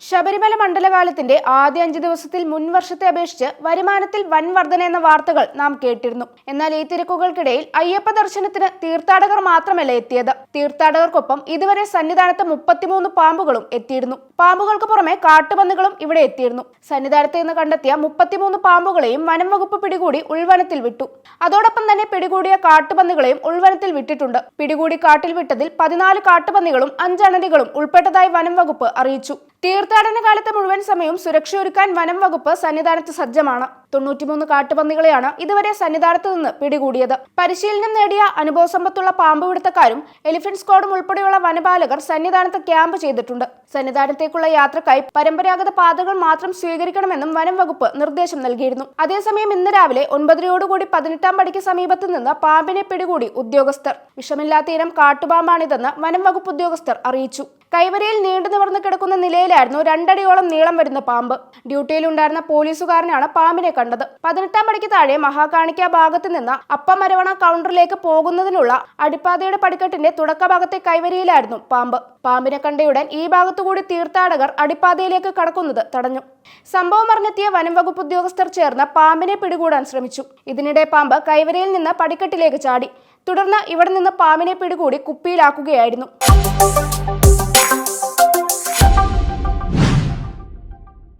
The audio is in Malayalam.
ശബരിമല മണ്ഡലകാലത്തിന്റെ ആദ്യ 5 ദിവസത്തിൽ മുൻവർഷത്തെ അപേക്ഷിച്ച് വരുമാനത്തിൽ വൻ വർധന എന്ന വാർത്തകൾ നാം കേട്ടിരുന്നു. എന്നാൽ ഈ തിരക്കുകൾക്കിടയിൽ അയ്യപ്പ ദർശനത്തിന് തീർത്ഥാടകർ മാത്രമല്ല എത്തിയത്. തീർത്ഥാടകർക്കൊപ്പം ഇതുവരെ സന്നിധാനത്ത് 33 പാമ്പുകളും എത്തിയിരുന്നു. പാമ്പുകൾക്ക് പുറമെ കാട്ടുപന്നികളും ഇവിടെ എത്തിയിരുന്നു. സന്നിധാനത്ത് നിന്ന് കണ്ടെത്തിയ 33 പാമ്പുകളെയും വനം വകുപ്പ് പിടികൂടി ഉൾവനത്തിൽ വിട്ടു. അതോടൊപ്പം തന്നെ പിടികൂടിയ കാട്ടുപന്നികളെയും ഉൾവനത്തിൽ വിട്ടിട്ടുണ്ട്. പിടികൂടി കാട്ടിൽ വിട്ടതിൽ 14 കാട്ടുപന്നികളും 5 അണലികളും ഉൾപ്പെട്ടതായി വനം വകുപ്പ് അറിയിച്ചു. തീർത്ഥാടന കാലത്ത് മുഴുവൻ സമയവും സുരക്ഷയൊരുക്കാൻ വനം വകുപ്പ് സന്നിധാനത്ത് സജ്ജമാണ്. 93 കാട്ടുപന്നികളെയാണ് ഇതുവരെ സന്നിധാനത്ത് നിന്ന് പിടികൂടിയത്. പരിശീലനം നേടിയ അനുഭവസമ്പത്തുള്ള പാമ്പുപിടുത്തക്കാരും എലിഫന്റ് സ്ക്വാഡും ഉൾപ്പെടെയുള്ള വനപാലകർ സന്നിധാനത്ത് ക്യാമ്പ് ചെയ്തിട്ടുണ്ട്. സന്നിധാനത്തേക്കുള്ള യാത്രക്കായി പരമ്പരാഗത പാതകൾ മാത്രം സ്വീകരിക്കണമെന്നും വനം വകുപ്പ് നിർദ്ദേശം നൽകിയിരുന്നു. അതേസമയം ഇന്ന് രാവിലെ 9:30 18-ാം പടിക്ക് സമീപത്ത് നിന്ന് പാമ്പിനെ പിടികൂടി ഉദ്യോഗസ്ഥർ. വിഷമില്ലാത്ത ഇനം കാട്ടുപാമ്പാണിതെന്ന് വനം വകുപ്പ് ഉദ്യോഗസ്ഥർ അറിയിച്ചു. കൈവരിയിൽ നീണ്ടു നിവർന്ന് കിടക്കുന്ന നിലയിലായിരുന്നു 2 അടിയോളം നീളം വരുന്ന പാമ്പ്. ഡ്യൂട്ടിയിലുണ്ടായിരുന്ന പോലീസുകാരനാണ് പാമ്പിനെ കണ്ടത്. 18-ാം പടിക്ക് താഴെ മഹാകാണിക്ക ഭാഗത്ത് നിന്ന് അപ്പമരവണ കൗണ്ടറിലേക്ക് പോകുന്നതിനുള്ള അടിപ്പാതയുടെ പടിക്കെട്ടിന്റെ തുടക്കഭാഗത്തെ കൈവരിയിലായിരുന്നു പാമ്പ്. പാമ്പിനെ കണ്ടയുടൻ ഈ ഭാഗത്തുകൂടി തീർത്ഥാടകർ അടിപ്പാതയിലേക്ക് കടക്കുന്നത് തടഞ്ഞു. സംഭവം അറിഞ്ഞെത്തിയ വനം വകുപ്പ് ഉദ്യോഗസ്ഥർ ചേർന്ന് പാമ്പിനെ പിടികൂടാൻ ശ്രമിച്ചു. ഇതിനിടെ പാമ്പ് കൈവരിയിൽ നിന്ന് പടിക്കെട്ടിലേക്ക് ചാടി. തുടർന്ന് ഇവിടെ നിന്ന് പാമ്പിനെ പിടികൂടി കുപ്പിയിലാക്കുകയായിരുന്നു.